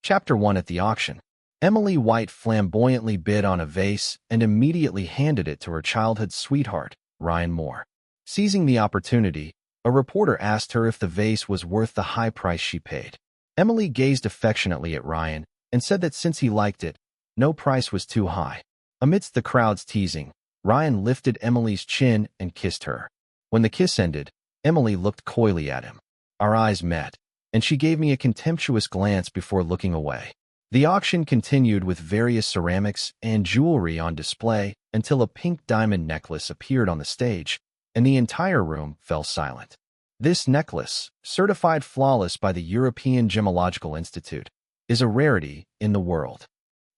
Chapter 1. At the auction, Emily White flamboyantly bid on a vase and immediately handed it to her childhood sweetheart, Ryan Moore. Seizing the opportunity, a reporter asked her if the vase was worth the high price she paid. Emily gazed affectionately at Ryan and said that since he liked it, no price was too high. Amidst the crowd's teasing, Ryan lifted Emily's chin and kissed her. When the kiss ended, Emily looked coyly at him. Our eyes met, and she gave me a contemptuous glance before looking away. The auction continued with various ceramics and jewelry on display until a pink diamond necklace appeared on the stage, and the entire room fell silent. This necklace, certified flawless by the European Gemological Institute, is a rarity in the world.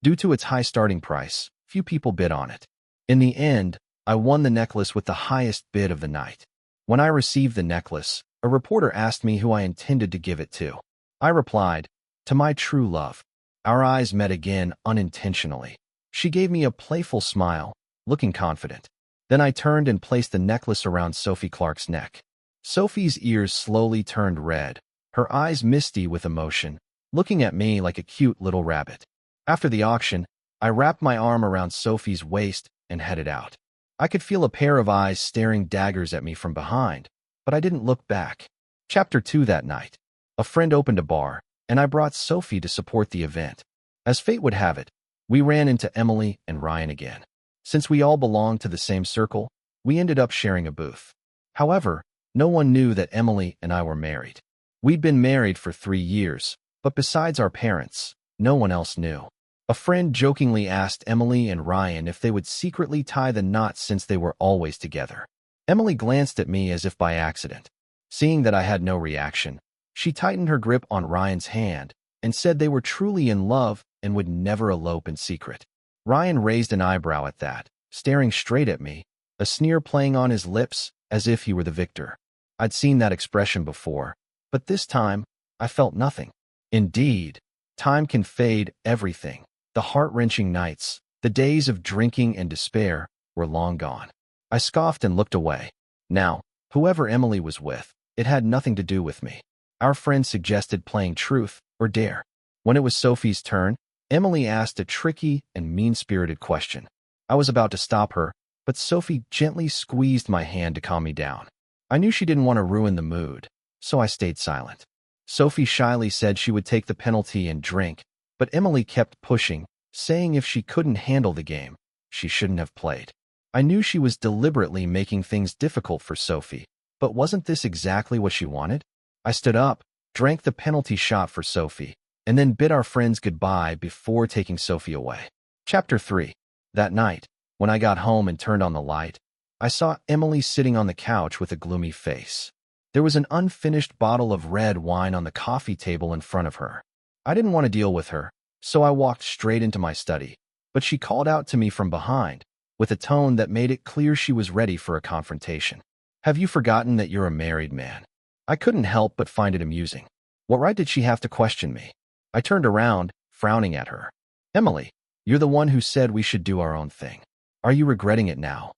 Due to its high starting price, few people bid on it. In the end, I won the necklace with the highest bid of the night. When I received the necklace, a reporter asked me who I intended to give it to. I replied, "To my true love." Our eyes met again unintentionally. She gave me a playful smile, looking confident. Then I turned and placed the necklace around Sophie Clark's neck. Sophie's ears slowly turned red, her eyes misty with emotion, looking at me like a cute little rabbit. After the auction, I wrapped my arm around Sophie's waist and headed out. I could feel a pair of eyes staring daggers at me from behind, but I didn't look back. Chapter 2. That night, a friend opened a bar, and I brought Sophie to support the event. As fate would have it, we ran into Emily and Ryan again. Since we all belonged to the same circle, we ended up sharing a booth. However, no one knew that Emily and I were married. We'd been married for 3 years, but besides our parents, no one else knew. A friend jokingly asked Emily and Ryan if they would secretly tie the knot since they were always together. Emily glanced at me as if by accident. Seeing that I had no reaction, she tightened her grip on Ryan's hand and said they were truly in love and would never elope in secret. Ryan raised an eyebrow at that, staring straight at me, a sneer playing on his lips as if he were the victor. I'd seen that expression before, but this time I felt nothing. Indeed, time can fade everything. The heart-wrenching nights, the days of drinking and despair, were long gone. I scoffed and looked away. Now, whoever Emily was with, it had nothing to do with me. Our friend suggested playing truth or dare. When it was Sophie's turn, Emily asked a tricky and mean-spirited question. I was about to stop her, but Sophie gently squeezed my hand to calm me down. I knew she didn't want to ruin the mood, so I stayed silent. Sophie shyly said she would take the penalty and drink, but Emily kept pushing, saying if she couldn't handle the game, she shouldn't have played. I knew she was deliberately making things difficult for Sophie, but wasn't this exactly what she wanted? I stood up, drank the penalty shot for Sophie, and then bid our friends goodbye before taking Sophie away. Chapter 3. That night, when I got home and turned on the light, I saw Emily sitting on the couch with a gloomy face. There was an unfinished bottle of red wine on the coffee table in front of her. I didn't want to deal with her, so I walked straight into my study, but she called out to me from behind, with a tone that made it clear she was ready for a confrontation. "Have you forgotten that you're a married man?" I couldn't help but find it amusing. What right did she have to question me? I turned around, frowning at her. "Emily, you're the one who said we should do our own thing. Are you regretting it now?"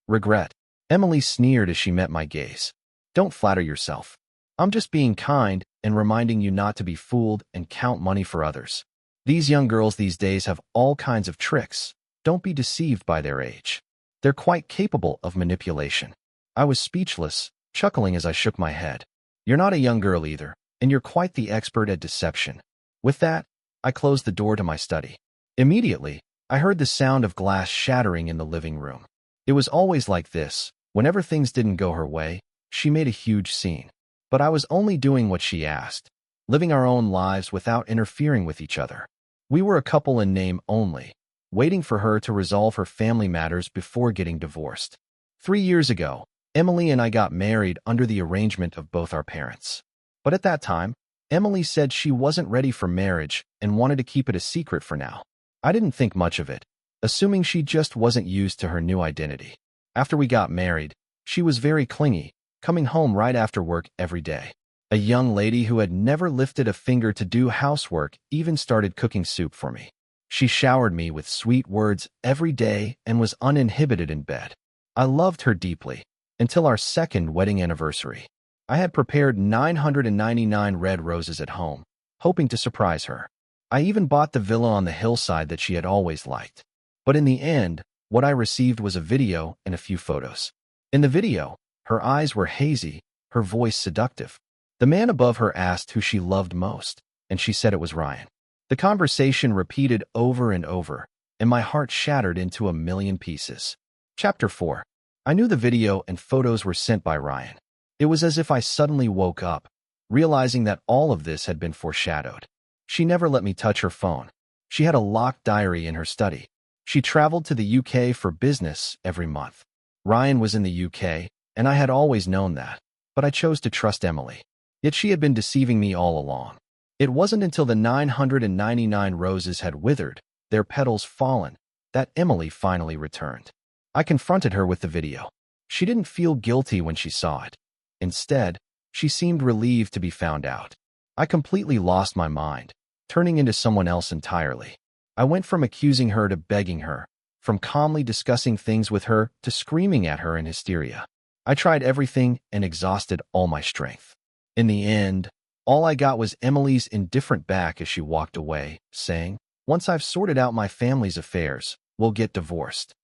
"Regret?" Emily sneered as she met my gaze. "Don't flatter yourself. I'm just being kind and reminding you not to be fooled and count money for others. These young girls these days have all kinds of tricks. Don't be deceived by their age. They're quite capable of manipulation." I was speechless, chuckling as I shook my head. "You're not a young girl either, and you're quite the expert at deception." With that, I closed the door to my study. Immediately, I heard the sound of glass shattering in the living room. It was always like this. Whenever things didn't go her way, she made a huge scene. But I was only doing what she asked, living our own lives without interfering with each other. We were a couple in name only, waiting for her to resolve her family matters before getting divorced. 3 years ago, Emily and I got married under the arrangement of both our parents. But at that time, Emily said she wasn't ready for marriage and wanted to keep it a secret for now. I didn't think much of it, assuming she just wasn't used to her new identity. After we got married, she was very clingy, coming home right after work every day. A young lady who had never lifted a finger to do housework even started cooking soup for me. She showered me with sweet words every day and was uninhibited in bed. I loved her deeply, until our second wedding anniversary. I had prepared 999 red roses at home, hoping to surprise her. I even bought the villa on the hillside that she had always liked. But in the end, what I received was a video and a few photos. In the video, her eyes were hazy, her voice seductive. The man above her asked who she loved most, and she said it was Ryan. The conversation repeated over and over, and my heart shattered into a million pieces. Chapter 4. I knew the video and photos were sent by Ryan. It was as if I suddenly woke up, realizing that all of this had been foreshadowed. She never let me touch her phone. She had a locked diary in her study. She traveled to the UK for business every month. Ryan was in the UK, and I had always known that, but I chose to trust Emily. Yet she had been deceiving me all along. It wasn't until the 999 roses had withered, their petals fallen, that Emily finally returned. I confronted her with the video. She didn't feel guilty when she saw it. Instead, she seemed relieved to be found out. I completely lost my mind, turning into someone else entirely. I went from accusing her to begging her, from calmly discussing things with her to screaming at her in hysteria. I tried everything and exhausted all my strength. In the end, all I got was Emily's indifferent back as she walked away, saying, "Once I've sorted out my family's affairs, we'll get divorced."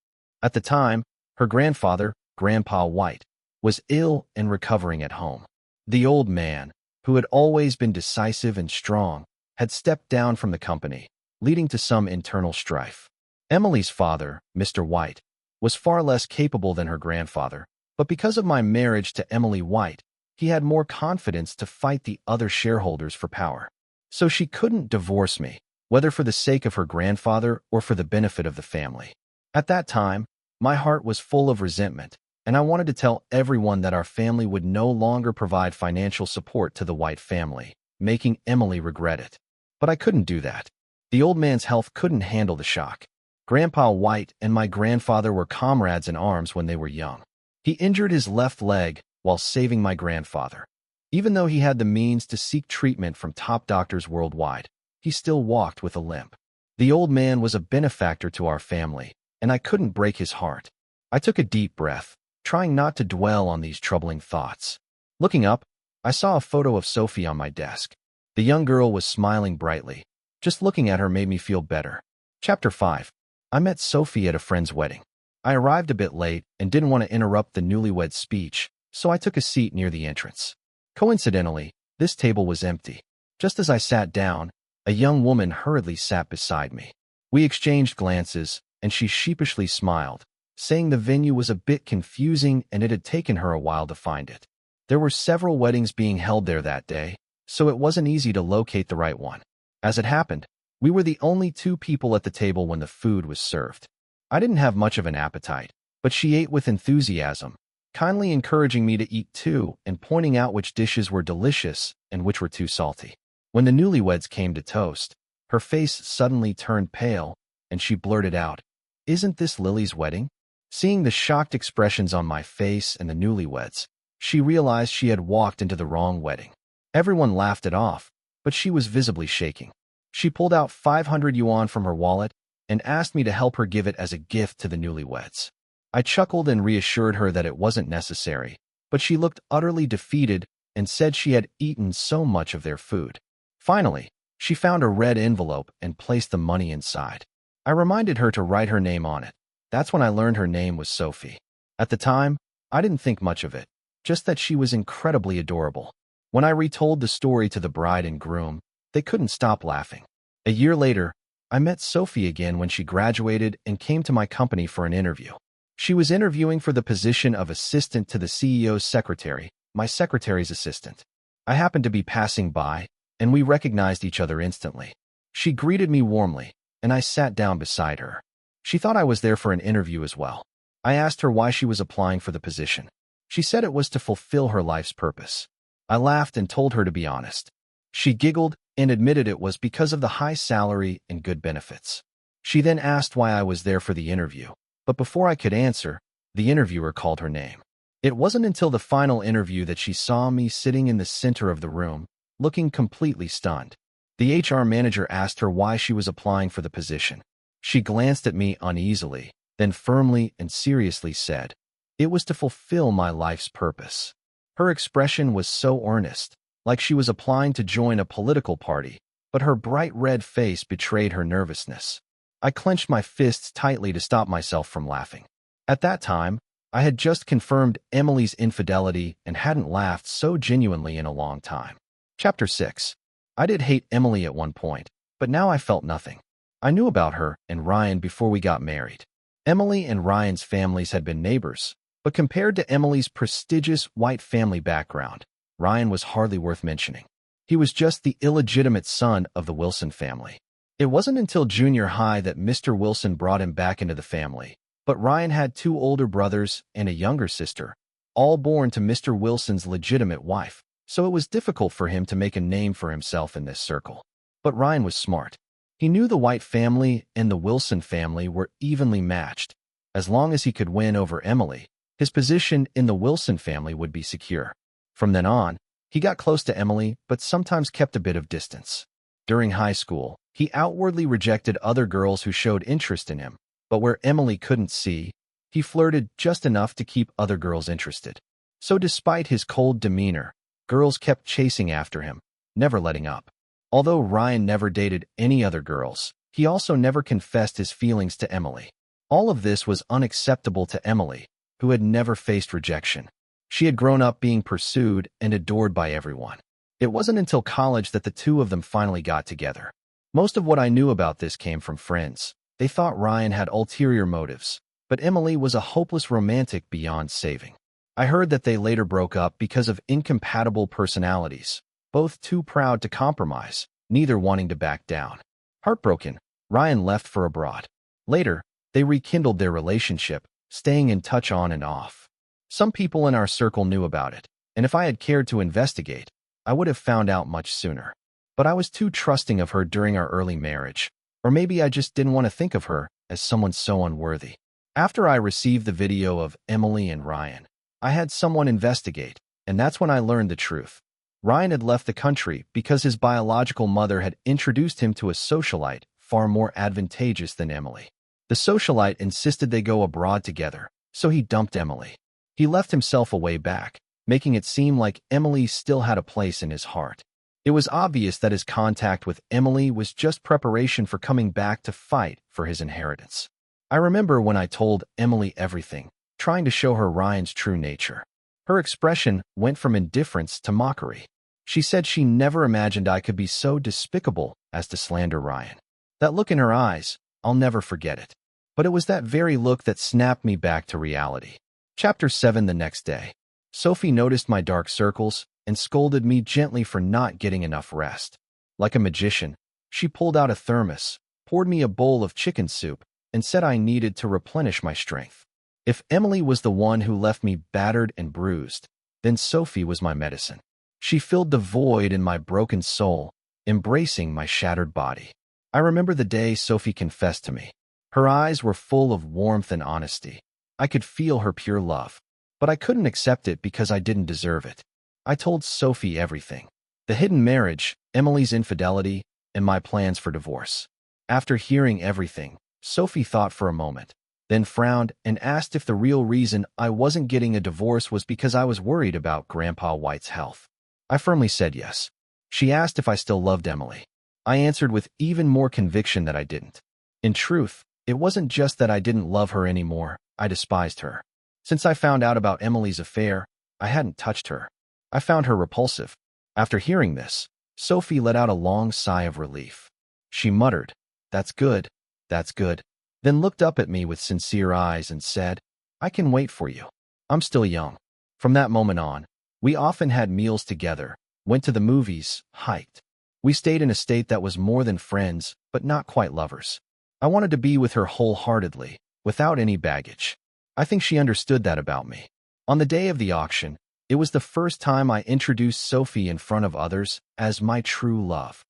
At the time, her grandfather, Grandpa White, was ill and recovering at home. The old man, who had always been decisive and strong, had stepped down from the company, leading to some internal strife. Emily's father, Mr. White, was far less capable than her grandfather, but because of my marriage to Emily White, he had more confidence to fight the other shareholders for power. So she couldn't divorce me, whether for the sake of her grandfather or for the benefit of the family. At that time, my heart was full of resentment, and I wanted to tell everyone that our family would no longer provide financial support to the White family, making Emily regret it. But I couldn't do that. The old man's health couldn't handle the shock. Grandpa White and my grandfather were comrades in arms when they were young. He injured his left leg while saving my grandfather. Even though he had the means to seek treatment from top doctors worldwide, he still walked with a limp. The old man was a benefactor to our family, and I couldn't break his heart. I took a deep breath, trying not to dwell on these troubling thoughts. Looking up, I saw a photo of Sophie on my desk. The young girl was smiling brightly. Just looking at her made me feel better. Chapter 5. I met Sophie at a friend's wedding. I arrived a bit late and didn't want to interrupt the newlywed speech, so I took a seat near the entrance. Coincidentally, this table was empty. Just as I sat down, a young woman hurriedly sat beside me. We exchanged glances, and she sheepishly smiled, saying the venue was a bit confusing and it had taken her a while to find it. There were several weddings being held there that day, so it wasn't easy to locate the right one. As it happened, we were the only two people at the table when the food was served. I didn't have much of an appetite, but she ate with enthusiasm, kindly encouraging me to eat too and pointing out which dishes were delicious and which were too salty. When the newlyweds came to toast, her face suddenly turned pale, and she blurted out, "Isn't this Lily's wedding?" Seeing the shocked expressions on my face and the newlyweds, she realized she had walked into the wrong wedding. Everyone laughed it off, but she was visibly shaking. She pulled out 500 yuan from her wallet and asked me to help her give it as a gift to the newlyweds. I chuckled and reassured her that it wasn't necessary, but she looked utterly defeated and said she had eaten so much of their food. Finally, she found a red envelope and placed the money inside. I reminded her to write her name on it. That's when I learned her name was Sophie. At the time, I didn't think much of it, just that she was incredibly adorable. When I retold the story to the bride and groom, they couldn't stop laughing. A year later, I met Sophie again when she graduated and came to my company for an interview. She was interviewing for the position of assistant to the CEO's secretary, my secretary's assistant. I happened to be passing by, and we recognized each other instantly. She greeted me warmly, and I sat down beside her. She thought I was there for an interview as well. I asked her why she was applying for the position. She said it was to fulfill her life's purpose. I laughed and told her to be honest. She giggled and admitted it was because of the high salary and good benefits. She then asked why I was there for the interview, but before I could answer, the interviewer called her name. It wasn't until the final interview that she saw me sitting in the center of the room, looking completely stunned. The HR manager asked her why she was applying for the position. She glanced at me uneasily, then firmly and seriously said, "It was to fulfill my life's purpose." Her expression was so earnest, like she was applying to join a political party, but her bright red face betrayed her nervousness. I clenched my fists tightly to stop myself from laughing. At that time, I had just confirmed Emily's infidelity and hadn't laughed so genuinely in a long time. Chapter 6. I did hate Emily at one point, but now I felt nothing. I knew about her and Ryan before we got married. Emily and Ryan's families had been neighbors, but compared to Emily's prestigious white family background, Ryan was hardly worth mentioning. He was just the illegitimate son of the Wilson family. It wasn't until junior high that Mr. Wilson brought him back into the family, but Ryan had 2 older brothers and a younger sister, all born to Mr. Wilson's legitimate wife, so it was difficult for him to make a name for himself in this circle. But Ryan was smart. He knew the White family and the Wilson family were evenly matched. As long as he could win over Emily, his position in the Wilson family would be secure. From then on, he got close to Emily, but sometimes kept a bit of distance. During high school, he outwardly rejected other girls who showed interest in him, but where Emily couldn't see, he flirted just enough to keep other girls interested. So despite his cold demeanor, girls kept chasing after him, never letting up. Although Ryan never dated any other girls, he also never confessed his feelings to Emily. All of this was unacceptable to Emily, who had never faced rejection. She had grown up being pursued and adored by everyone. It wasn't until college that the two of them finally got together. Most of what I knew about this came from friends. They thought Ryan had ulterior motives, but Emily was a hopeless romantic beyond saving. I heard that they later broke up because of incompatible personalities, both too proud to compromise, neither wanting to back down. Heartbroken, Ryan left for abroad. Later, they rekindled their relationship, staying in touch on and off. Some people in our circle knew about it, and if I had cared to investigate, I would have found out much sooner. But I was too trusting of her during our early marriage, or maybe I just didn't want to think of her as someone so unworthy. After I received the video of Emily and Ryan, I had someone investigate, and that's when I learned the truth. Ryan had left the country because his biological mother had introduced him to a socialite far more advantageous than Emily. The socialite insisted they go abroad together, so he dumped Emily. He left himself a way back, making it seem like Emily still had a place in his heart. It was obvious that his contact with Emily was just preparation for coming back to fight for his inheritance. I remember when I told Emily everything, trying to show her Ryan's true nature. Her expression went from indifference to mockery. She said she never imagined I could be so despicable as to slander Ryan. That look in her eyes, I'll never forget it. But it was that very look that snapped me back to reality. Chapter 7. The next day, Sophie noticed my dark circles and scolded me gently for not getting enough rest. Like a magician, she pulled out a thermos, poured me a bowl of chicken soup, and said I needed to replenish my strength. If Emily was the one who left me battered and bruised, then Sophie was my medicine. She filled the void in my broken soul, embracing my shattered body. I remember the day Sophie confessed to me. Her eyes were full of warmth and honesty. I could feel her pure love, but I couldn't accept it because I didn't deserve it. I told Sophie everything: the hidden marriage, Emily's infidelity, and my plans for divorce. After hearing everything, Sophie thought for a moment, then frowned and asked if the real reason I wasn't getting a divorce was because I was worried about Grandpa White's health. I firmly said yes. She asked if I still loved Emily. I answered with even more conviction that I didn't. In truth, it wasn't just that I didn't love her anymore, I despised her. Since I found out about Emily's affair, I hadn't touched her. I found her repulsive. After hearing this, Sophie let out a long sigh of relief. She muttered, "That's good, that's good," then looked up at me with sincere eyes and said, "I can wait for you. I'm still young." From that moment on, we often had meals together, went to the movies, hiked. We stayed in a state that was more than friends, but not quite lovers. I wanted to be with her wholeheartedly, without any baggage. I think she understood that about me. On the day of the auction, it was the first time I introduced Sophie in front of others as my true love.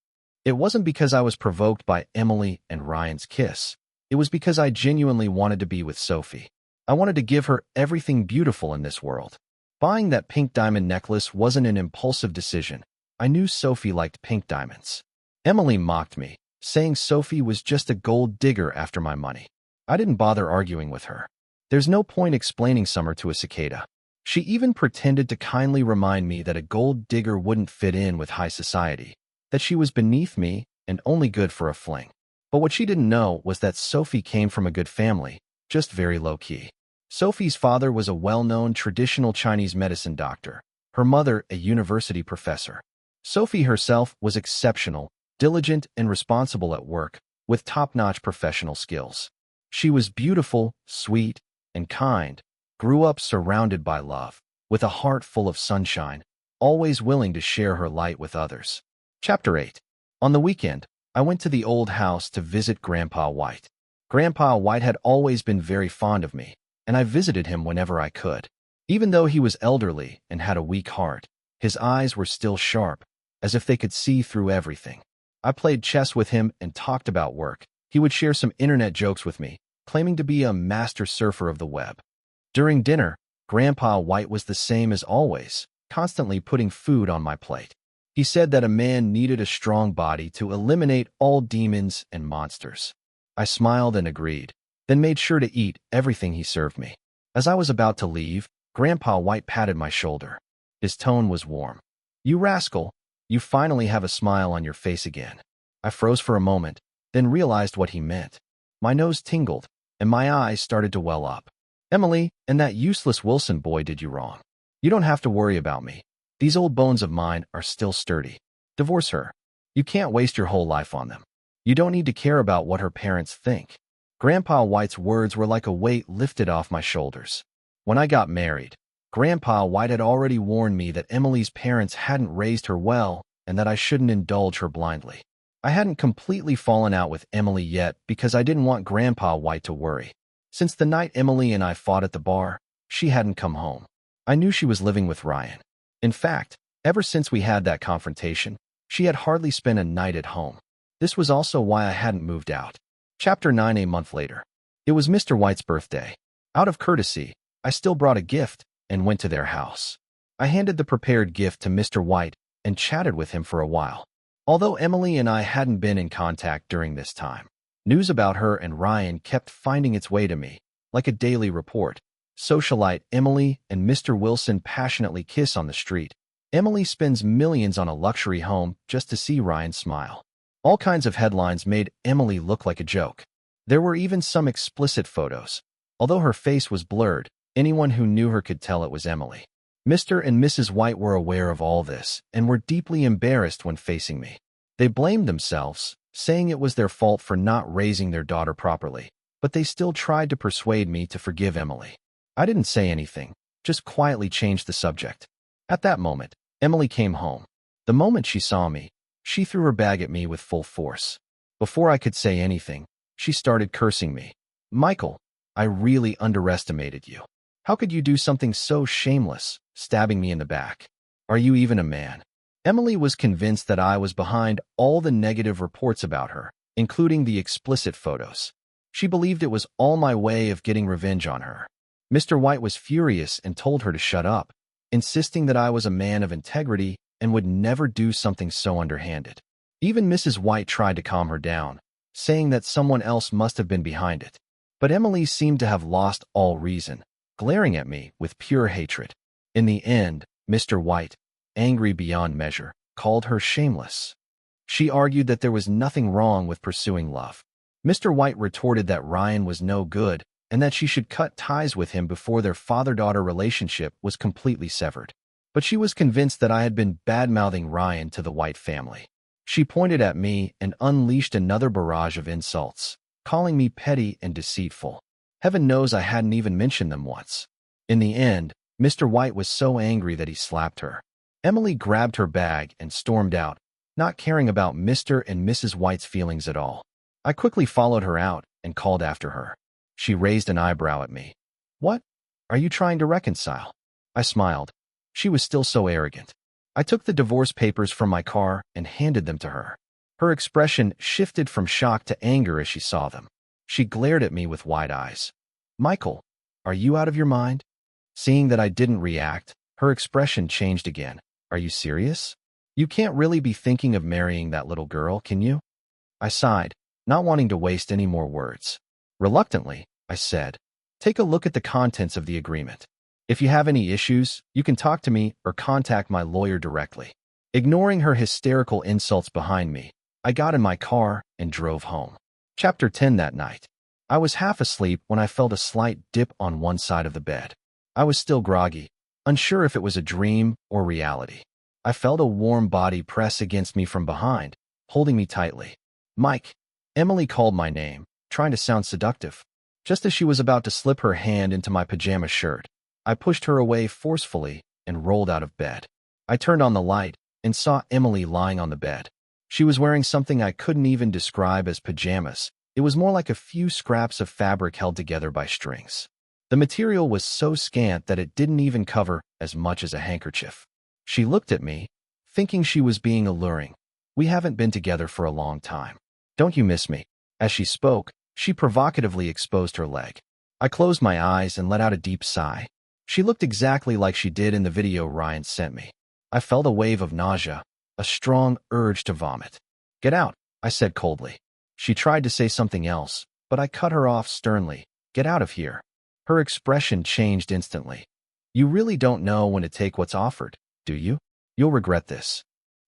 It wasn't because I was provoked by Emily and Ryan's kiss. It was because I genuinely wanted to be with Sophie. I wanted to give her everything beautiful in this world. Buying that pink diamond necklace wasn't an impulsive decision. I knew Sophie liked pink diamonds. Emily mocked me, saying Sophie was just a gold digger after my money. I didn't bother arguing with her. There's no point explaining Summer to a cicada. She even pretended to kindly remind me that a gold digger wouldn't fit in with high society, that she was beneath me and only good for a fling. But what she didn't know was that Sophie came from a good family, just very low-key. Sophie's father was a well-known traditional Chinese medicine doctor, her mother a university professor. Sophie herself was exceptional, diligent and responsible at work, with top-notch professional skills. She was beautiful, sweet, and kind, grew up surrounded by love, with a heart full of sunshine, always willing to share her light with others. Chapter 8. On the weekend, I went to the old house to visit Grandpa White. Grandpa White had always been very fond of me, and I visited him whenever I could. Even though he was elderly and had a weak heart, his eyes were still sharp, as if they could see through everything. I played chess with him and talked about work. He would share some internet jokes with me, claiming to be a master surfer of the web. During dinner, Grandpa White was the same as always, constantly putting food on my plate. He said that a man needed a strong body to eliminate all demons and monsters. I smiled and agreed, then made sure to eat everything he served me. As I was about to leave, Grandpa White patted my shoulder. His tone was warm. "You rascal, you finally have a smile on your face again." I froze for a moment, then realized what he meant. My nose tingled, and my eyes started to well up. "Emily, and that useless Wilson boy did you wrong. You don't have to worry about me. These old bones of mine are still sturdy. Divorce her. You can't waste your whole life on them. You don't need to care about what her parents think." Grandpa White's words were like a weight lifted off my shoulders. When I got married, Grandpa White had already warned me that Emily's parents hadn't raised her well and that I shouldn't indulge her blindly. I hadn't completely fallen out with Emily yet because I didn't want Grandpa White to worry. Since the night Emily and I fought at the bar, she hadn't come home. I knew she was living with Ryan. In fact, ever since we had that confrontation, she had hardly spent a night at home. This was also why I hadn't moved out. Chapter 9. A month later. It was Mr. White's birthday. Out of courtesy, I still brought a gift and went to their house. I handed the prepared gift to Mr. White and chatted with him for a while. Although Emily and I hadn't been in contact during this time, news about her and Ryan kept finding its way to me, like a daily report. Socialite Emily and Mr. Wilson passionately kiss on the street. Emily spends millions on a luxury home just to see Ryan smile. All kinds of headlines made Emily look like a joke. There were even some explicit photos. Although her face was blurred, anyone who knew her could tell it was Emily. Mr. and Mrs. White were aware of all this and were deeply embarrassed when facing me. They blamed themselves, saying it was their fault for not raising their daughter properly, but they still tried to persuade me to forgive Emily. I didn't say anything, just quietly changed the subject. At that moment, Emily came home. The moment she saw me, she threw her bag at me with full force. Before I could say anything, she started cursing me. "Michael, I really underestimated you. How could you do something so shameless, stabbing me in the back? Are you even a man?" Emily was convinced that I was behind all the negative reports about her, including the explicit photos. She believed it was all my way of getting revenge on her. Mr. White was furious and told her to shut up, insisting that I was a man of integrity and would never do something so underhanded. Even Mrs. White tried to calm her down, saying that someone else must have been behind it. But Emily seemed to have lost all reason, glaring at me with pure hatred. In the end, Mr. White, angry beyond measure, called her shameless. She argued that there was nothing wrong with pursuing love. Mr. White retorted that Ryan was no good and that she should cut ties with him before their father-daughter relationship was completely severed. But she was convinced that I had been bad-mouthing Ryan to the White family. She pointed at me and unleashed another barrage of insults, calling me petty and deceitful. Heaven knows I hadn't even mentioned them once. In the end, Mr. White was so angry that he slapped her. Emily grabbed her bag and stormed out, not caring about Mr. and Mrs. White's feelings at all. I quickly followed her out and called after her. She raised an eyebrow at me. "What? Are you trying to reconcile?" I smiled. She was still so arrogant. I took the divorce papers from my car and handed them to her. Her expression shifted from shock to anger as she saw them. She glared at me with wide eyes. "Michael, are you out of your mind?" Seeing that I didn't react, her expression changed again. "Are you serious? You can't really be thinking of marrying that little girl, can you?" I sighed, not wanting to waste any more words. Reluctantly, I said, "Take a look at the contents of the agreement. If you have any issues, you can talk to me or contact my lawyer directly." Ignoring her hysterical insults behind me, I got in my car and drove home. Chapter 10. That night, I was half asleep when I felt a slight dip on one side of the bed. I was still groggy, unsure if it was a dream or reality. I felt a warm body press against me from behind, holding me tightly. "Mike." Emily called my name, trying to sound seductive. Just as she was about to slip her hand into my pajama shirt, I pushed her away forcefully and rolled out of bed. I turned on the light and saw Emily lying on the bed. She was wearing something I couldn't even describe as pajamas. It was more like a few scraps of fabric held together by strings. The material was so scant that it didn't even cover as much as a handkerchief. She looked at me, thinking she was being alluring. "We haven't been together for a long time. Don't you miss me?" As she spoke, she provocatively exposed her leg. I closed my eyes and let out a deep sigh. She looked exactly like she did in the video Ryan sent me. I felt a wave of nausea, a strong urge to vomit. "Get out," I said coldly. She tried to say something else, but I cut her off sternly. "Get out of here." Her expression changed instantly. "You really don't know when to take what's offered, do you? You'll regret this."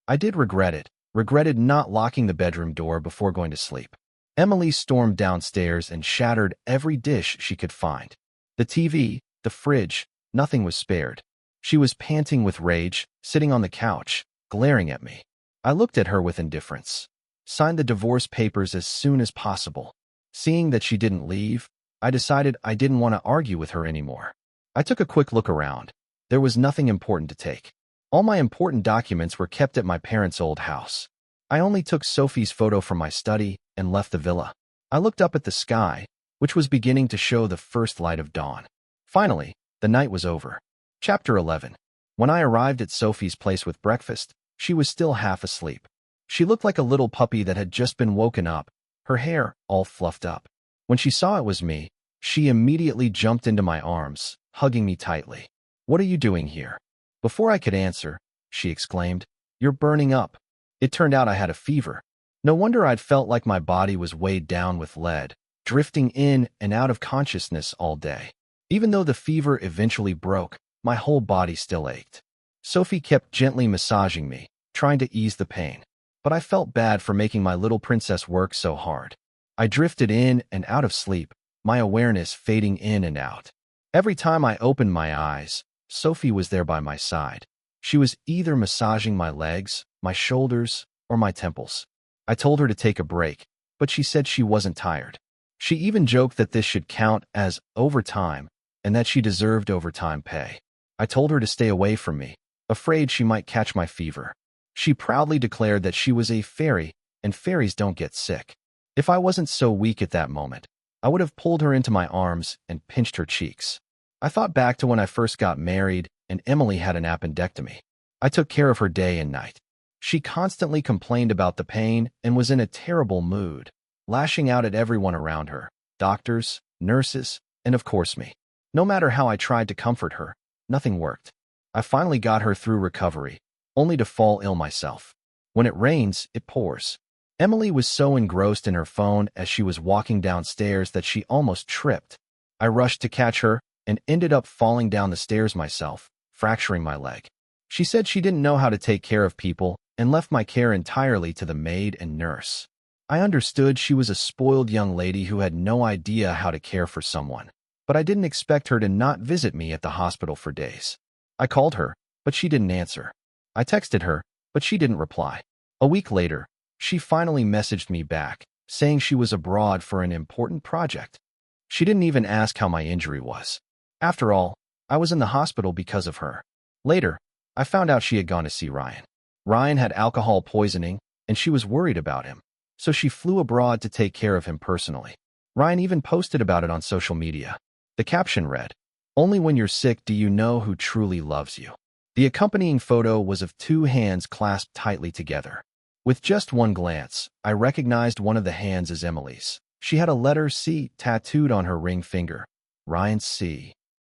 I did regret it, regretted not locking the bedroom door before going to sleep. Emily stormed downstairs and shattered every dish she could find. The TV, the fridge, nothing was spared. She was panting with rage, sitting on the couch, glaring at me. I looked at her with indifference. Signed the divorce papers as soon as possible. Seeing that she didn't leave, I decided I didn't want to argue with her anymore. I took a quick look around. There was nothing important to take. All my important documents were kept at my parents' old house. I only took Sophie's photo from my study and left the villa. I looked up at the sky, which was beginning to show the first light of dawn. Finally, the night was over. Chapter 11. When I arrived at Sophie's place with breakfast, she was still half asleep. She looked like a little puppy that had just been woken up, her hair all fluffed up. When she saw it was me, she immediately jumped into my arms, hugging me tightly. "What are you doing here?" Before I could answer, she exclaimed, "You're burning up." It turned out I had a fever. No wonder I'd felt like my body was weighed down with lead, drifting in and out of consciousness all day. Even though the fever eventually broke, my whole body still ached. Sophie kept gently massaging me, trying to ease the pain. But I felt bad for making my little princess work so hard. I drifted in and out of sleep, my awareness fading in and out. Every time I opened my eyes, Sophie was there by my side. She was either massaging my legs, my shoulders, or my temples. I told her to take a break, but she said she wasn't tired. She even joked that this should count as overtime and that she deserved overtime pay. I told her to stay away from me, afraid she might catch my fever. She proudly declared that she was a fairy and fairies don't get sick. If I wasn't so weak at that moment, I would have pulled her into my arms and pinched her cheeks. I thought back to when I first got married and Emily had an appendectomy. I took care of her day and night. She constantly complained about the pain and was in a terrible mood, lashing out at everyone around her, doctors, nurses, and of course me. No matter how I tried to comfort her, nothing worked. I finally got her through recovery, only to fall ill myself. When it rains, it pours. Emily was so engrossed in her phone as she was walking downstairs that she almost tripped. I rushed to catch her and ended up falling down the stairs myself, fracturing my leg. She said she didn't know how to take care of people and left my care entirely to the maid and nurse. I understood she was a spoiled young lady who had no idea how to care for someone, but I didn't expect her to not visit me at the hospital for days. I called her, but she didn't answer. I texted her, but she didn't reply. A week later, she finally messaged me back, saying she was abroad for an important project. She didn't even ask how my injury was. After all, I was in the hospital because of her. Later, I found out she had gone to see Ryan. Ryan had alcohol poisoning, and she was worried about him, so she flew abroad to take care of him personally. Ryan even posted about it on social media. The caption read, "Only when you're sick do you know who truly loves you." The accompanying photo was of two hands clasped tightly together. With just one glance, I recognized one of the hands as Emily's. She had a letter C tattooed on her ring finger. Ryan's C.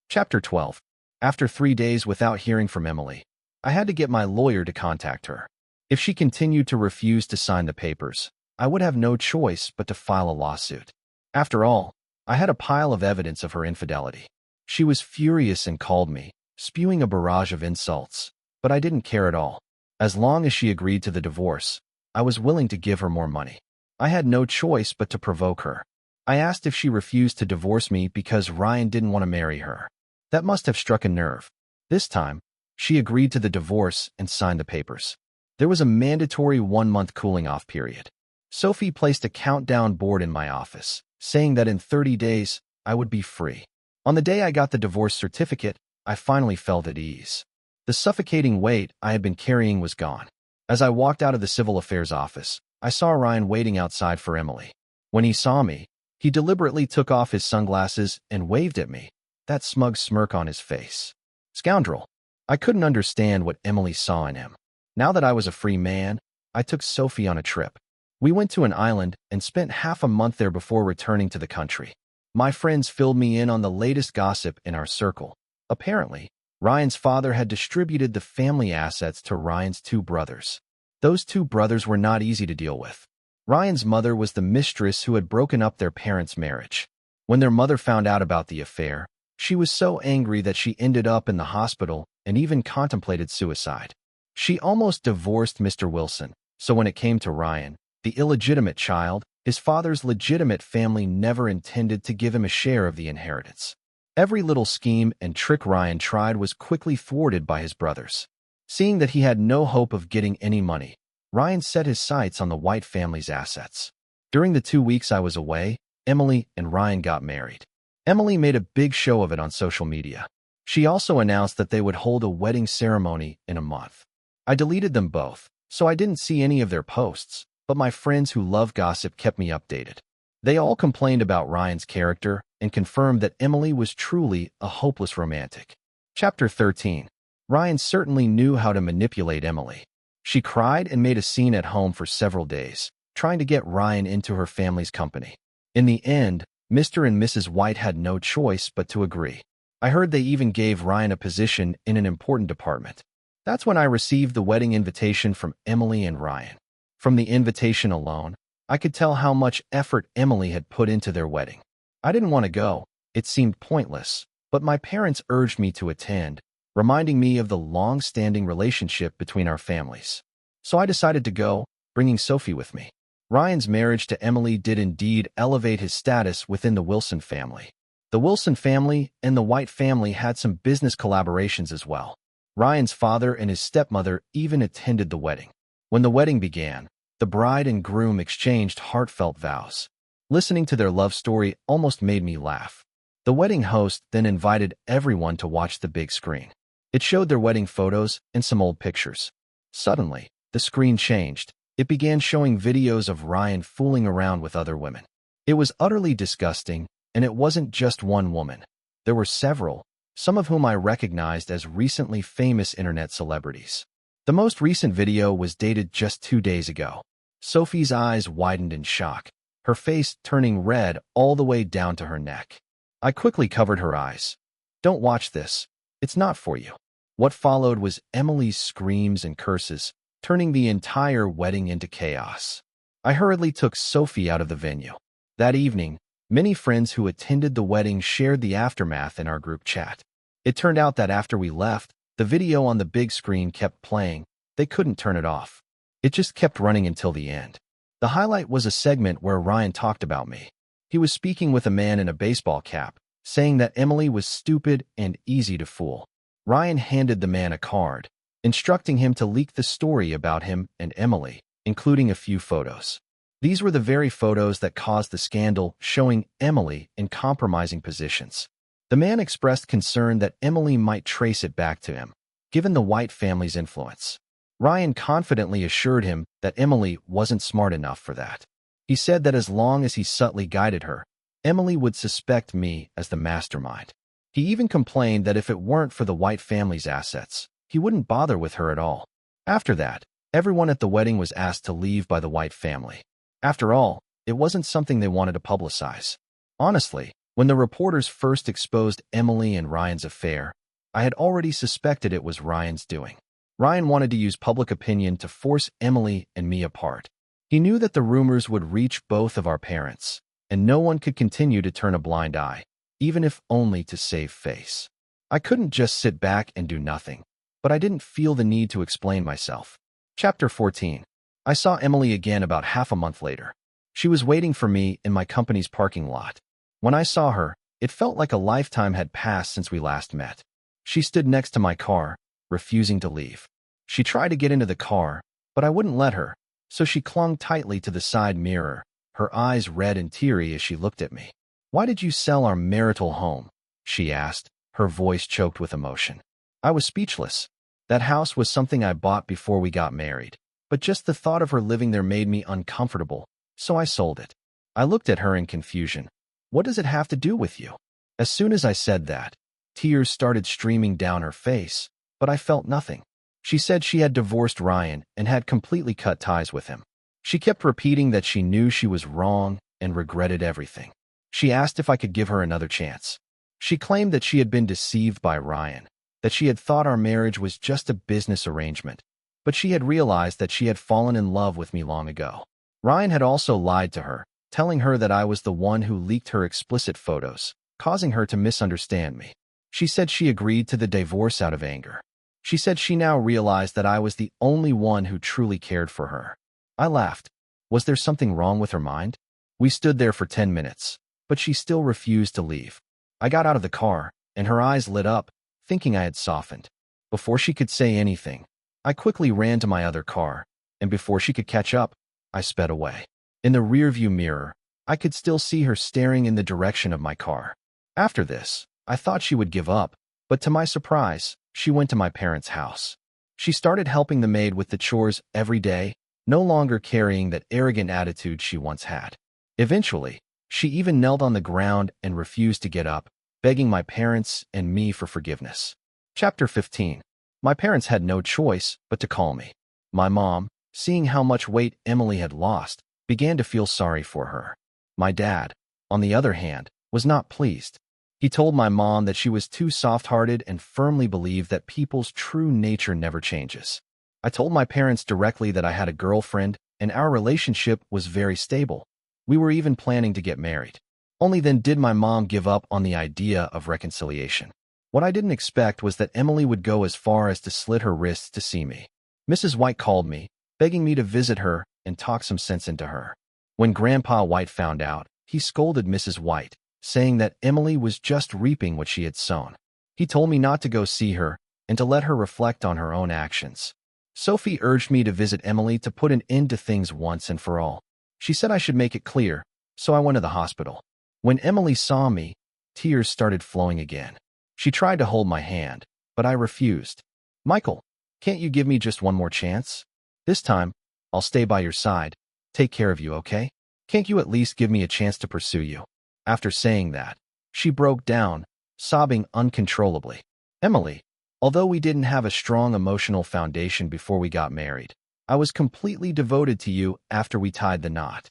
Chapter 12. After 3 days without hearing from Emily, I had to get my lawyer to contact her. If she continued to refuse to sign the papers, I would have no choice but to file a lawsuit. After all, I had a pile of evidence of her infidelity. She was furious and called me, spewing a barrage of insults, but I didn't care at all. As long as she agreed to the divorce, I was willing to give her more money. I had no choice but to provoke her. I asked if she refused to divorce me because Ryan didn't want to marry her. That must have struck a nerve. This time, she agreed to the divorce and signed the papers. There was a mandatory 1-month cooling-off period. Sophie placed a countdown board in my office, saying that in 30 days, I would be free. On the day I got the divorce certificate, I finally felt at ease. The suffocating weight I had been carrying was gone. As I walked out of the civil affairs office, I saw Ryan waiting outside for Emily. When he saw me, he deliberately took off his sunglasses and waved at me, that smug smirk on his face. Scoundrel. I couldn't understand what Emily saw in him. Now that I was a free man, I took Sophie on a trip. We went to an island and spent half a month there before returning to the country. My friends filled me in on the latest gossip in our circle. Apparently, Ryan's father had distributed the family assets to Ryan's 2 brothers. Those 2 brothers were not easy to deal with. Ryan's mother was the mistress who had broken up their parents' marriage. When their mother found out about the affair, she was so angry that she ended up in the hospital and even contemplated suicide. She almost divorced Mr. Wilson, so when it came to Ryan, the illegitimate child, his father's legitimate family never intended to give him a share of the inheritance. Every little scheme and trick Ryan tried was quickly thwarted by his brothers. Seeing that he had no hope of getting any money, Ryan set his sights on the White family's assets. During the 2 weeks I was away, Emily and Ryan got married. Emily made a big show of it on social media. She also announced that they would hold a wedding ceremony in a month. I deleted them both, so I didn't see any of their posts, but my friends who love gossip kept me updated. They all complained about Ryan's character and confirmed that Emily was truly a hopeless romantic. Chapter 13. Ryan certainly knew how to manipulate Emily. She cried and made a scene at home for several days, trying to get Ryan into her family's company. In the end, Mr. and Mrs. White had no choice but to agree. I heard they even gave Ryan a position in an important department. That's when I received the wedding invitation from Emily and Ryan. From the invitation alone, I could tell how much effort Emily had put into their wedding. I didn't want to go. It seemed pointless, but my parents urged me to attend, reminding me of the long-standing relationship between our families. So I decided to go, bringing Sophie with me. Ryan's marriage to Emily did indeed elevate his status within the Wilson family. The Wilson family and the White family had some business collaborations as well. Ryan's father and his stepmother even attended the wedding. When the wedding began, the bride and groom exchanged heartfelt vows. Listening to their love story almost made me laugh. The wedding host then invited everyone to watch the big screen. It showed their wedding photos and some old pictures. Suddenly, the screen changed. It began showing videos of Ryan fooling around with other women. It was utterly disgusting, and it wasn't just one woman. There were several, some of whom I recognized as recently famous internet celebrities. The most recent video was dated just 2 days ago. Sophie's eyes widened in shock, her face turning red all the way down to her neck. I quickly covered her eyes. "Don't watch this. It's not for you." What followed was Emily's screams and curses, turning the entire wedding into chaos. I hurriedly took Sophie out of the venue. That evening, many friends who attended the wedding shared the aftermath in our group chat. It turned out that after we left, the video on the big screen kept playing. They couldn't turn it off. It just kept running until the end. The highlight was a segment where Ryan talked about me. He was speaking with a man in a baseball cap, saying that Emily was stupid and easy to fool. Ryan handed the man a card, instructing him to leak the story about him and Emily, including a few photos. These were the very photos that caused the scandal, showing Emily in compromising positions. The man expressed concern that Emily might trace it back to him, given the White family's influence. Ryan confidently assured him that Emily wasn't smart enough for that. He said that as long as he subtly guided her, Emily would suspect me as the mastermind. He even complained that if it weren't for the White family's assets, he wouldn't bother with her at all. After that, everyone at the wedding was asked to leave by the White family. After all, it wasn't something they wanted to publicize. Honestly, when the reporters first exposed Emily and Ryan's affair, I had already suspected it was Ryan's doing. Ryan wanted to use public opinion to force Emily and me apart. He knew that the rumors would reach both of our parents, and no one could continue to turn a blind eye, even if only to save face. I couldn't just sit back and do nothing, but I didn't feel the need to explain myself. Chapter 14. I saw Emily again about half a month later. She was waiting for me in my company's parking lot. When I saw her, it felt like a lifetime had passed since we last met. She stood next to my car, refusing to leave. She tried to get into the car, but I wouldn't let her, so she clung tightly to the side mirror, her eyes red and teary as she looked at me. "Why did you sell our marital home?" she asked, her voice choked with emotion. I was speechless. That house was something I bought before we got married, but just the thought of her living there made me uncomfortable, so I sold it. I looked at her in confusion. "What does it have to do with you?" As soon as I said that, tears started streaming down her face, but I felt nothing. She said she had divorced Ryan and had completely cut ties with him. She kept repeating that she knew she was wrong and regretted everything. She asked if I could give her another chance. She claimed that she had been deceived by Ryan, that she had thought our marriage was just a business arrangement, but she had realized that she had fallen in love with me long ago. Ryan had also lied to her, telling her that I was the one who leaked her explicit photos, causing her to misunderstand me. She said she agreed to the divorce out of anger. She said she now realized that I was the only one who truly cared for her. I laughed. Was there something wrong with her mind? We stood there for 10 minutes, but she still refused to leave. I got out of the car, and her eyes lit up, thinking I had softened. Before she could say anything, I quickly ran to my other car, and before she could catch up, I sped away. In the rearview mirror, I could still see her staring in the direction of my car. After this, I thought she would give up, but to my surprise, she went to my parents' house. She started helping the maid with the chores every day, no longer carrying that arrogant attitude she once had. Eventually, she even knelt on the ground and refused to get up, begging my parents and me for forgiveness. Chapter 15. My parents had no choice but to call me. My mom, seeing how much weight Emily had lost, began to feel sorry for her. My dad, on the other hand, was not pleased. He told my mom that she was too soft-hearted and firmly believed that people's true nature never changes. I told my parents directly that I had a girlfriend and our relationship was very stable. We were even planning to get married. Only then did my mom give up on the idea of reconciliation. What I didn't expect was that Emily would go as far as to slit her wrists to see me. Mrs. White called me, begging me to visit her and talk some sense into her. When Grandpa White found out, he scolded Mrs. White, saying that Emily was just reaping what she had sown. He told me not to go see her and to let her reflect on her own actions. Sophie urged me to visit Emily to put an end to things once and for all. She said I should make it clear, so I went to the hospital. When Emily saw me, tears started flowing again. She tried to hold my hand, but I refused. "Michael, can't you give me just one more chance? This time, I'll stay by your side, take care of you, okay? Can't you at least give me a chance to pursue you?" After saying that, she broke down, sobbing uncontrollably. "Emily, although we didn't have a strong emotional foundation before we got married, I was completely devoted to you after we tied the knot."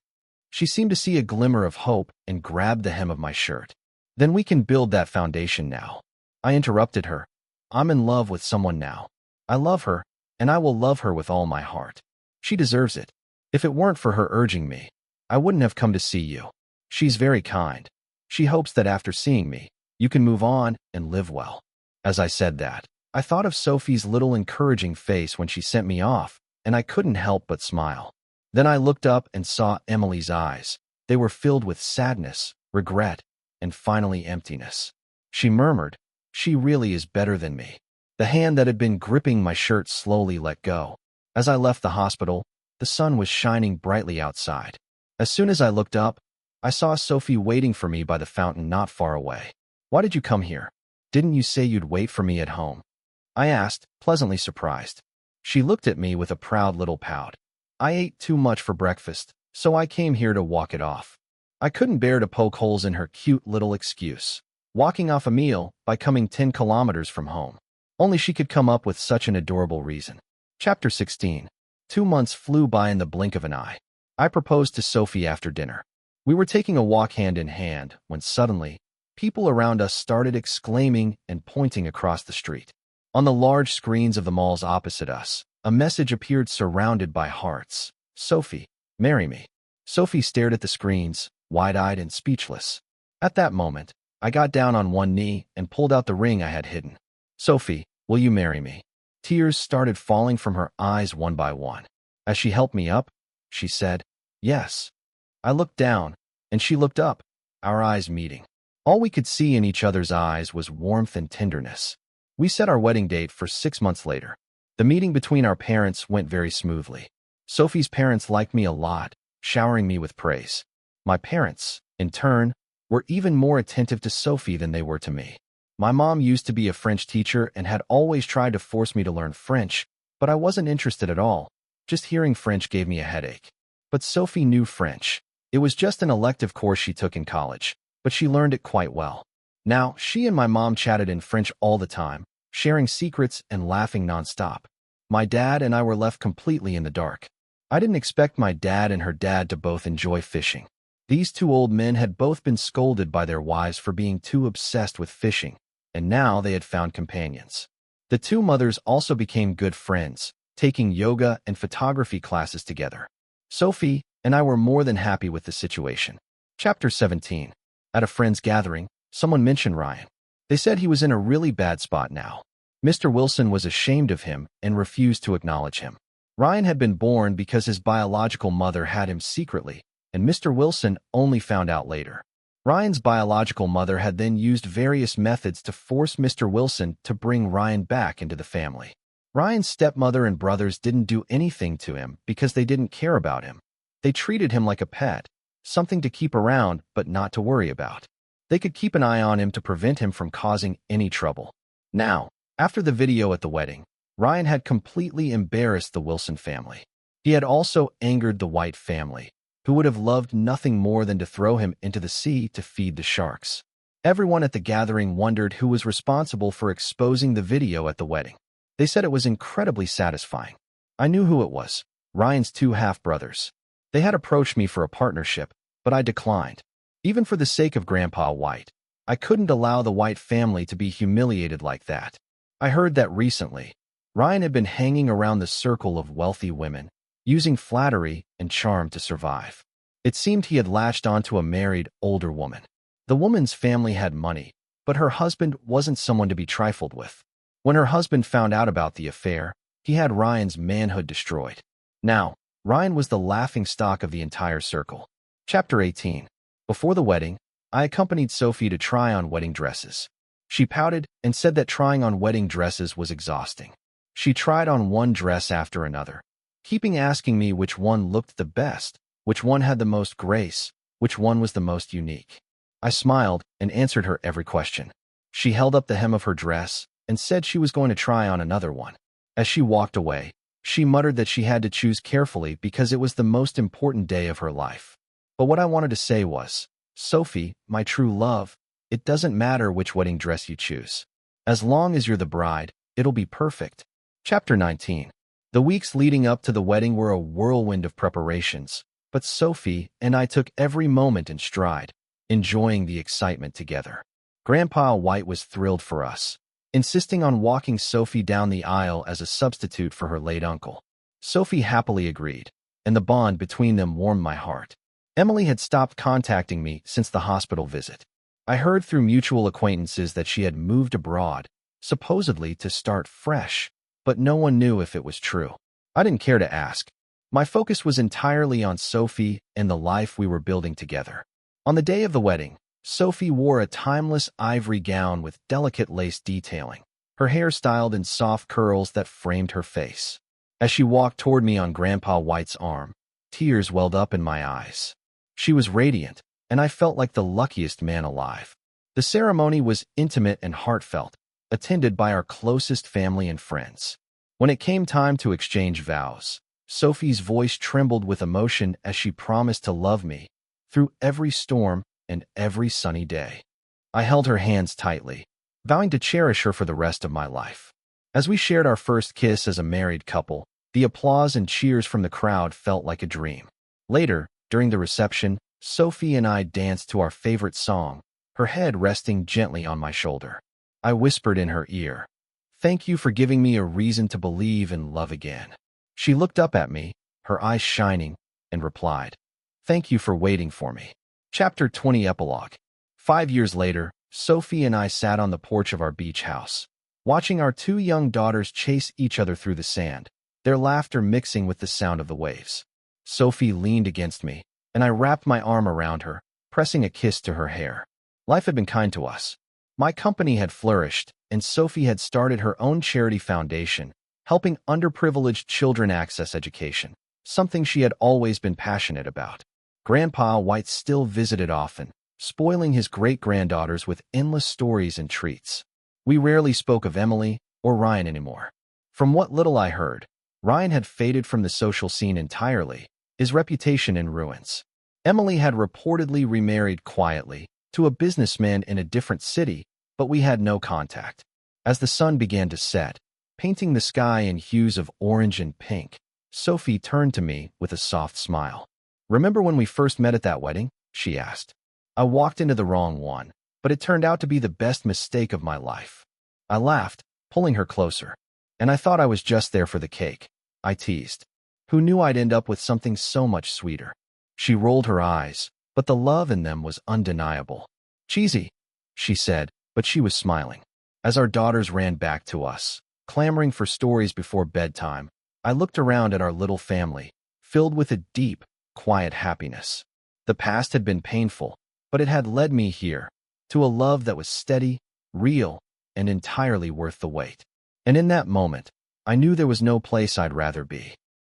She seemed to see a glimmer of hope and grabbed the hem of my shirt. "Then we can build that foundation now." I interrupted her. "I'm in love with someone now. I love her, and I will love her with all my heart. She deserves it. If it weren't for her urging me, I wouldn't have come to see you. She's very kind. She hopes that after seeing me, you can move on and live well." As I said that, I thought of Sophie's little encouraging face when she sent me off, and I couldn't help but smile. Then I looked up and saw Emily's eyes. They were filled with sadness, regret, and finally emptiness. She murmured, "She really is better than me." The hand that had been gripping my shirt slowly let go. As I left the hospital, the sun was shining brightly outside. As soon as I looked up, I saw Sophie waiting for me by the fountain not far away. "Why did you come here? Didn't you say you'd wait for me at home?" I asked, pleasantly surprised. She looked at me with a proud little pout. "I ate too much for breakfast, so I came here to walk it off." I couldn't bear to poke holes in her cute little excuse. Walking off a meal by coming 10 kilometers from home. Only she could come up with such an adorable reason. Chapter 16. 2 months flew by in the blink of an eye. I proposed to Sophie after dinner. We were taking a walk hand in hand when suddenly, people around us started exclaiming and pointing across the street. On the large screens of the malls opposite us, a message appeared surrounded by hearts. "Sophie, marry me." Sophie stared at the screens, wide-eyed and speechless. At that moment, I got down on one knee and pulled out the ring I had hidden. "Sophie, will you marry me?" Tears started falling from her eyes one by one. As she helped me up, she said, "Yes." I looked down, and she looked up, our eyes meeting. All we could see in each other's eyes was warmth and tenderness. We set our wedding date for 6 months later. The meeting between our parents went very smoothly. Sophie's parents liked me a lot, showering me with praise. My parents, in turn, were even more attentive to Sophie than they were to me. My mom used to be a French teacher and had always tried to force me to learn French, but I wasn't interested at all. Just hearing French gave me a headache. But Sophie knew French. It was just an elective course she took in college, but she learned it quite well. Now, she and my mom chatted in French all the time, sharing secrets and laughing nonstop. My dad and I were left completely in the dark. I didn't expect my dad and her dad to both enjoy fishing. These two old men had both been scolded by their wives for being too obsessed with fishing, and now they had found companions. The two mothers also became good friends, taking yoga and photography classes together. Sophie and I were more than happy with the situation. Chapter 17. At a friend's gathering, someone mentioned Ryan. They said he was in a really bad spot now. Mr. Wilson was ashamed of him and refused to acknowledge him. Ryan had been born because his biological mother had him secretly, and Mr. Wilson only found out later. Ryan's biological mother had then used various methods to force Mr. Wilson to bring Ryan back into the family. Ryan's stepmother and brothers didn't do anything to him because they didn't care about him. They treated him like a pet, something to keep around but not to worry about. They could keep an eye on him to prevent him from causing any trouble. Now, after the video at the wedding, Ryan had completely embarrassed the Wilson family. He had also angered the White family, who would have loved nothing more than to throw him into the sea to feed the sharks. Everyone at the gathering wondered who was responsible for exposing the video at the wedding. They said it was incredibly satisfying. I knew who it was, Ryan's two half-brothers. They had approached me for a partnership, but I declined. Even for the sake of Grandpa White, I couldn't allow the White family to be humiliated like that. I heard that recently, Ryan had been hanging around the circle of wealthy women, using flattery and charm to survive. It seemed he had latched onto a married, older woman. The woman's family had money, but her husband wasn't someone to be trifled with. When her husband found out about the affair, he had Ryan's manhood destroyed. Now, Ryan was the laughingstock of the entire circle. Chapter 18. Before the wedding, I accompanied Sophie to try on wedding dresses. She pouted and said that trying on wedding dresses was exhausting. She tried on one dress after another, keeping asking me which one looked the best, which one had the most grace, which one was the most unique. I smiled and answered her every question. She held up the hem of her dress and said she was going to try on another one. As she walked away, she muttered that she had to choose carefully because it was the most important day of her life. But what I wanted to say was, Sophie, my true love, it doesn't matter which wedding dress you choose. As long as you're the bride, it'll be perfect. Chapter 19. The weeks leading up to the wedding were a whirlwind of preparations, but Sophie and I took every moment in stride, enjoying the excitement together. Grandpa White was thrilled for us, insisting on walking Sophie down the aisle as a substitute for her late uncle. Sophie happily agreed, and the bond between them warmed my heart. Emily had stopped contacting me since the hospital visit. I heard through mutual acquaintances that she had moved abroad, supposedly to start fresh, but no one knew if it was true. I didn't care to ask. My focus was entirely on Sophie and the life we were building together. On the day of the wedding, Sophie wore a timeless ivory gown with delicate lace detailing, her hair styled in soft curls that framed her face. As she walked toward me on Grandpa White's arm, tears welled up in my eyes. She was radiant, and I felt like the luckiest man alive. The ceremony was intimate and heartfelt, attended by our closest family and friends. When it came time to exchange vows, Sophie's voice trembled with emotion as she promised to love me through every storm and every sunny day. I held her hands tightly, vowing to cherish her for the rest of my life. As we shared our first kiss as a married couple, the applause and cheers from the crowd felt like a dream. Later, during the reception, Sophie and I danced to our favorite song, her head resting gently on my shoulder. I whispered in her ear, "Thank you for giving me a reason to believe in love again." She looked up at me, her eyes shining, and replied, "Thank you for waiting for me." Chapter 20 Epilogue. 5 years later, Sophie and I sat on the porch of our beach house. watching our two young daughters chase each other through the sand, their laughter mixing with the sound of the waves. Sophie leaned against me, and I wrapped my arm around her, pressing a kiss to her hair. Life had been kind to us. My company had flourished, and Sophie had started her own charity foundation, helping underprivileged children access education, something she had always been passionate about. Grandpa White still visited often, spoiling his great-granddaughters with endless stories and treats. We rarely spoke of Emily or Ryan anymore. From what little I heard, Ryan had faded from the social scene entirely, his reputation in ruins. Emily had reportedly remarried quietly to a businessman in a different city, but we had no contact. As the sun began to set, painting the sky in hues of orange and pink, Sophie turned to me with a soft smile. "Remember when we first met at that wedding?" she asked. "I walked into the wrong one, but it turned out to be the best mistake of my life." I laughed, pulling her closer. "And I thought I was just there for the cake," I teased. "Who knew I'd end up with something so much sweeter?" She rolled her eyes, but the love in them was undeniable. "Cheesy," she said, but she was smiling. As our daughters ran back to us, clamoring for stories before bedtime, I looked around at our little family, filled with a deep, quiet happiness. The past had been painful, but it had led me here, to a love that was steady, real, and entirely worth the wait. And in that moment, I knew there was no place I'd rather be.